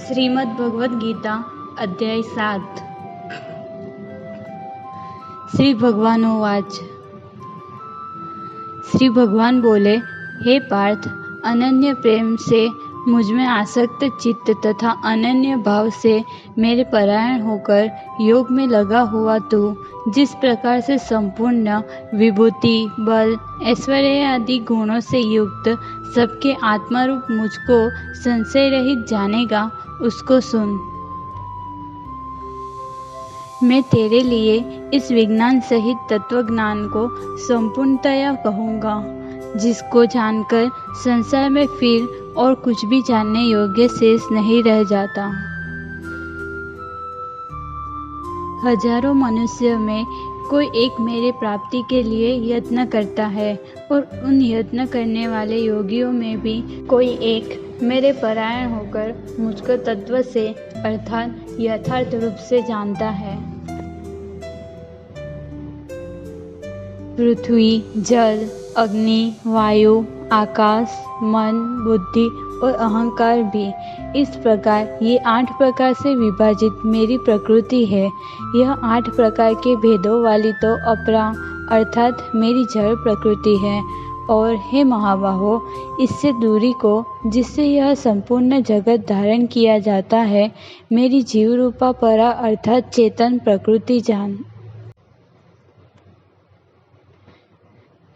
श्रीमद् भगवद गीता अध्याय 7। श्री भगवानोवाच। श्री भगवान बोले, हे पार्थ, अनन्य प्रेम से मुझ में आसक्त चित्त तथा अनन्य भाव से मेरे परायण होकर योग में लगा हुआ तू जिस प्रकार से संपूर्ण विभूति, बल, ऐश्वर्य आदि गुणों से युक्त सबके आत्मारूप मुझको संशय रहित जानेगा, उसको सुन। मैं तेरे लिए इस विज्ञान सहित तत्वज्ञान को संपूर्णतया कहूँगा, जिसको जानकर संसार में फिर और कुछ भी जानने योग्य शेष नहीं रह जाता। हजारों मनुष्यों में कोई एक मेरे प्राप्ति के लिए यत्न करता है, और उन यत्न करने वाले योगियों में भी कोई एक मेरे परायण होकर मुझको तत्व से अर्थात यथार्थ रूप से जानता है। पृथ्वी, जल, अग्नि, वायु, आकाश, मन, बुद्धि और अहंकार भी इस प्रकार ये 8 प्रकार से विभाजित मेरी प्रकृति है। यह 8 प्रकार के भेदों वाली तो अपरा अर्थात मेरी जड़ प्रकृति है। और हे महाबाहो, इससे दूरी को जिससे यह संपूर्ण जगत धारण किया जाता है, मेरी जीव रूपा परा अर्थात चेतन प्रकृति जान।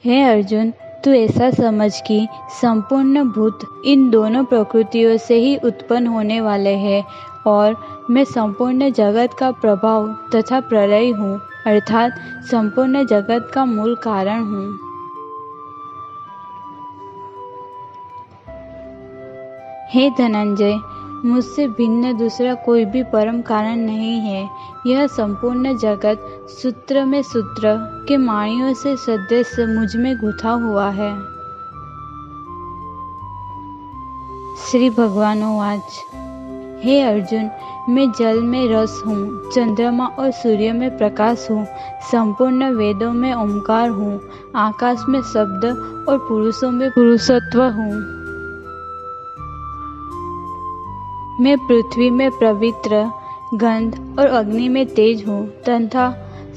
हे अर्जुन, तू ऐसा समझ कि संपूर्ण भूत इन दोनों प्रकृतियों से ही उत्पन्न होने वाले हैं, और मैं संपूर्ण जगत का प्रभाव तथा प्रलय हूँ, अर्थात संपूर्ण जगत का मूल कारण हूँ। हे धनंजय, मुझसे भिन्न दूसरा कोई भी परम कारण नहीं है। यह संपूर्ण जगत सूत्र में सूत्र के माणियों से सदृश मुझ में गुथा हुआ है। श्री भगवानोवाच। हे अर्जुन, मैं जल में रस हूँ, चंद्रमा और सूर्य में प्रकाश हूँ, संपूर्ण वेदों में ओंकार हूँ, आकाश में शब्द और पुरुषों में पुरुषत्व हूँ। मैं पृथ्वी में पवित्र, गंध और अग्नि में तेज हूँ, तथा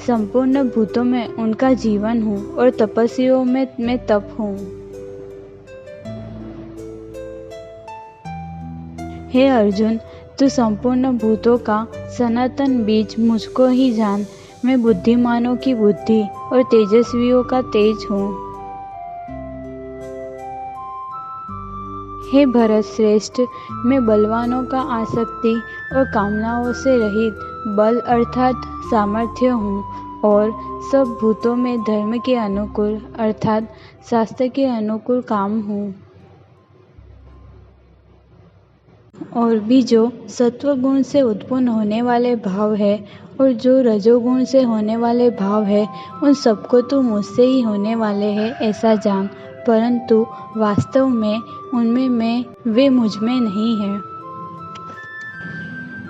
संपूर्ण भूतों में उनका जीवन हूँ, और तपस्वियों में मैं तप हूँ। हे अर्जुन, तू संपूर्ण भूतों का सनातन बीज मुझको ही जान। मैं बुद्धिमानों की बुद्धि और तेजस्वियों का तेज हूँ। हे भरत श्रेष्ठ, मैं बलवानों का आसक्ति और कामनाओं से रहित बल अर्थात सामर्थ्य हूँ, और सब भूतों में धर्म के अनुकूल अर्थात शास्त्र के अनुकूल काम हूँ। और भी जो सत्वगुण से उत्पन्न होने वाले भाव है और जो रजोगुण से होने वाले भाव है, उन सबको तो मुझसे ही होने वाले हैं ऐसा जान, परंतु वास्तव में उनमें मैं वे मुझ में नहीं है।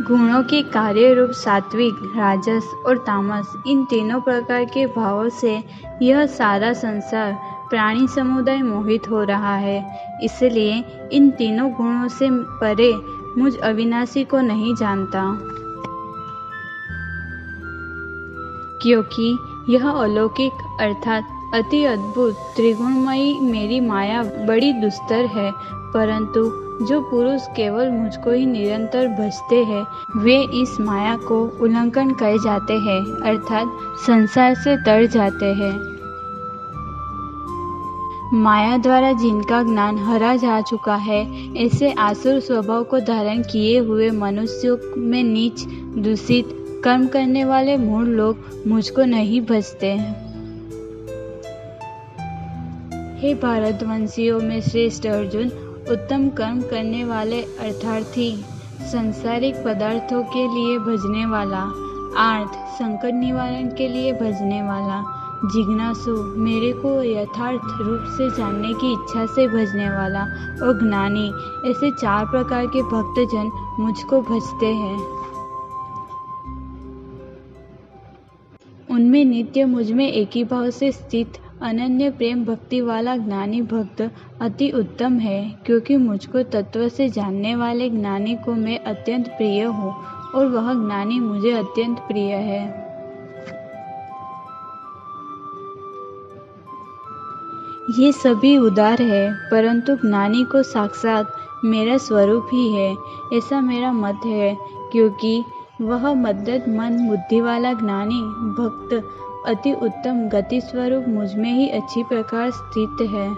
गुणों के कार्य रूप सात्विक, राजस और तामस, इन तीनों प्रकार के भावों से यह सारा संसार प्राणी समुदाय मोहित हो रहा है। इसलिए इन तीनों गुणों से परे मुझ अविनाशी को नहीं जानता, क्योंकि यह अलौकिक अर्थात अति अद्भुत त्रिगुणमयी मेरी माया बड़ी दुस्तर है। परंतु जो पुरुष केवल मुझको ही निरंतर भजते हैं, वे इस माया को उल्लंघन कर जाते हैं, अर्थात संसार से तर जाते हैं। माया द्वारा जिनका ज्ञान हरा जा चुका है, ऐसे आसुर स्वभाव को धारण किए हुए मनुष्यों में नीच, दूषित कर्म करने वाले मूढ़ लोग मुझको नहीं भजते हैं। हे भारतवंशियों में श्रेष्ठ अर्जुन, उत्तम कर्म करने वाले अर्थार्थी, संसारिक पदार्थों के लिए भजने वाला, आर्त संकट निवारण के लिए भजने वाला, जिज्ञासु मेरे को यथार्थ रूप से जानने की इच्छा से भजने वाला, और ज्ञानी, ऐसे 4 प्रकार के भक्तजन मुझको भजते हैं। उनमें नित्य मुझ में एक ही भाव से स्थित अनन्य प्रेम भक्ति वाला ज्ञानी भक्त अति उत्तम है, क्योंकि मुझको तत्व से जानने वाले ज्ञानी को मैं अत्यंत प्रिय हूँ और वह ज्ञानी मुझे अत्यंत प्रिय है। ये सभी उदार है, परंतु ज्ञानी को साक्षात मेरा स्वरूप ही है, ऐसा मेरा मत है, क्योंकि वह मद्गत मन बुद्धि वाला ज्ञानी भक्त अति उत्तम गति स्वरूप मुझ में ही अच्छी प्रकार स्थित है।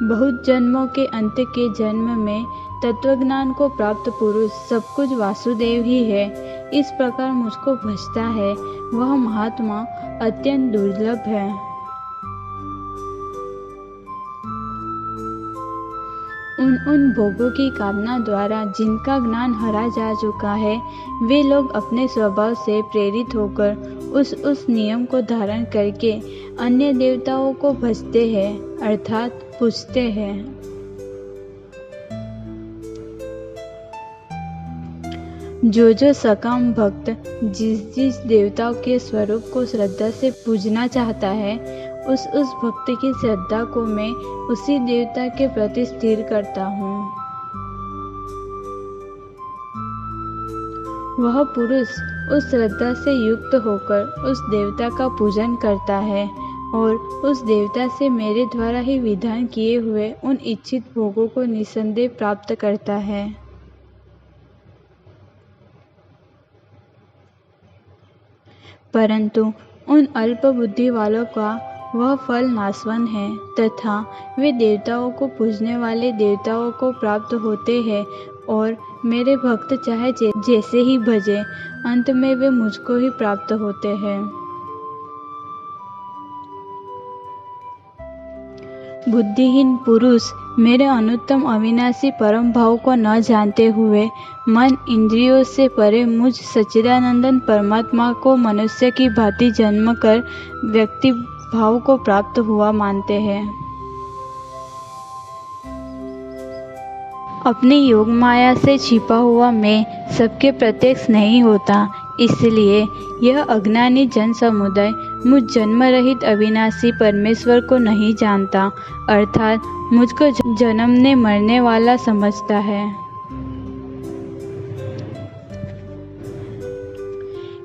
बहुत जन्मों के अंत के जन्म में तत्वज्ञान को प्राप्त पुरुष सब कुछ वासुदेव ही है, इस प्रकार मुझको भजता है, वह महात्मा अत्यंत दुर्लभ है। उन भोगों की कामना द्वारा जिनका ज्ञान हरा जा चुका है, वे लोग अपने स्वभाव से प्रेरित होकर उस नियम को धारण करके अन्य देवताओं को भजते हैं, अर्थात पूजते हैं। जो सकाम भक्त जिस देवताओं के स्वरूप को श्रद्धा से पूजना चाहता है, उस भक्त की श्रद्धा को मैं उसी देवता के प्रति स्थिर करता हूँ। वह पुरुष उस श्रद्धा से युक्त होकर उस देवता का पूजन करता है और उस देवता से मेरे द्वारा ही विधान किए हुए उन इच्छित भोगों को निसंदेह प्राप्त करता है। परंतु उन अल्प बुद्धि वालों का वह फल नाशवान है तथा वे देवताओं को पूजने वाले देवताओं को प्राप्त होते हैं और मेरे भक्त चाहे जैसे ही भजे, अंत में वे मुझको ही प्राप्त होते हैं। बुद्धिहीन पुरुष मेरे अनुत्तम अविनाशी परम भाव को न जानते हुए मन इंद्रियों से परे मुझ सच्चिदानंदन परमात्मा को मनुष्य की भांति जन्म कर व्यक्ति भाव को प्राप्त हुआ मानते हैं। अपनी योग माया से छिपा हुआ मैं सबके प्रत्यक्ष नहीं होता, इसलिए यह अज्ञानी जन समुदाय मुझ जन्म रहित अविनाशी परमेश्वर को नहीं जानता, अर्थात मुझको जन्मने मरने वाला समझता है।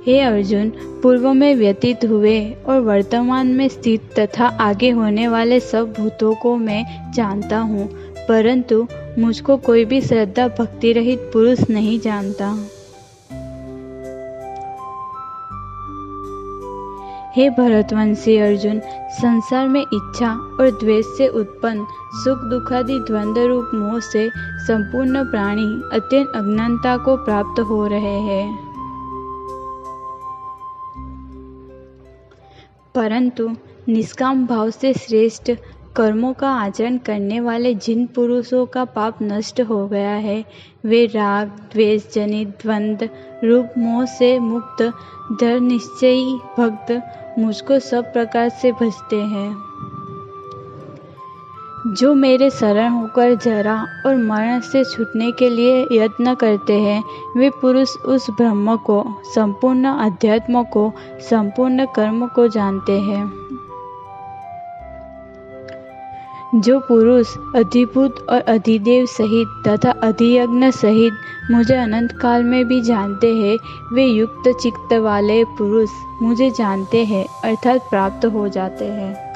हे अर्जुन, पूर्व में व्यतीत हुए और वर्तमान में स्थित तथा आगे होने वाले सब भूतों को मैं जानता हूँ, परंतु मुझको कोई भी श्रद्धा भक्ति रहित पुरुष नहीं जानता। हे भरतवंशी अर्जुन, संसार में इच्छा और द्वेष से उत्पन्न सुख दुखादि द्वंद्व रूप मोह से संपूर्ण प्राणी अत्यंत अज्ञानता को प्राप्त हो रहे हैं। परंतु निष्काम भाव से श्रेष्ठ कर्मों का आचरण करने वाले जिन पुरुषों का पाप नष्ट हो गया है, वे राग द्वेष जनित द्वंद्व रूप मोह से मुक्त दृढ़ निश्चयी भक्त मुझको सब प्रकार से भजते हैं। जो मेरे शरण होकर जरा और मरण से छूटने के लिए यत्न करते हैं, वे पुरुष उस ब्रह्म को, संपूर्ण अध्यात्म को, संपूर्ण कर्म को जानते हैं। जो पुरुष अधिभूत और अधिदेव सहित तथा अधियज्ञ सहित मुझे अनंत काल में भी जानते हैं, वे युक्त चित्त वाले पुरुष मुझे जानते हैं, अर्थात प्राप्त हो जाते हैं।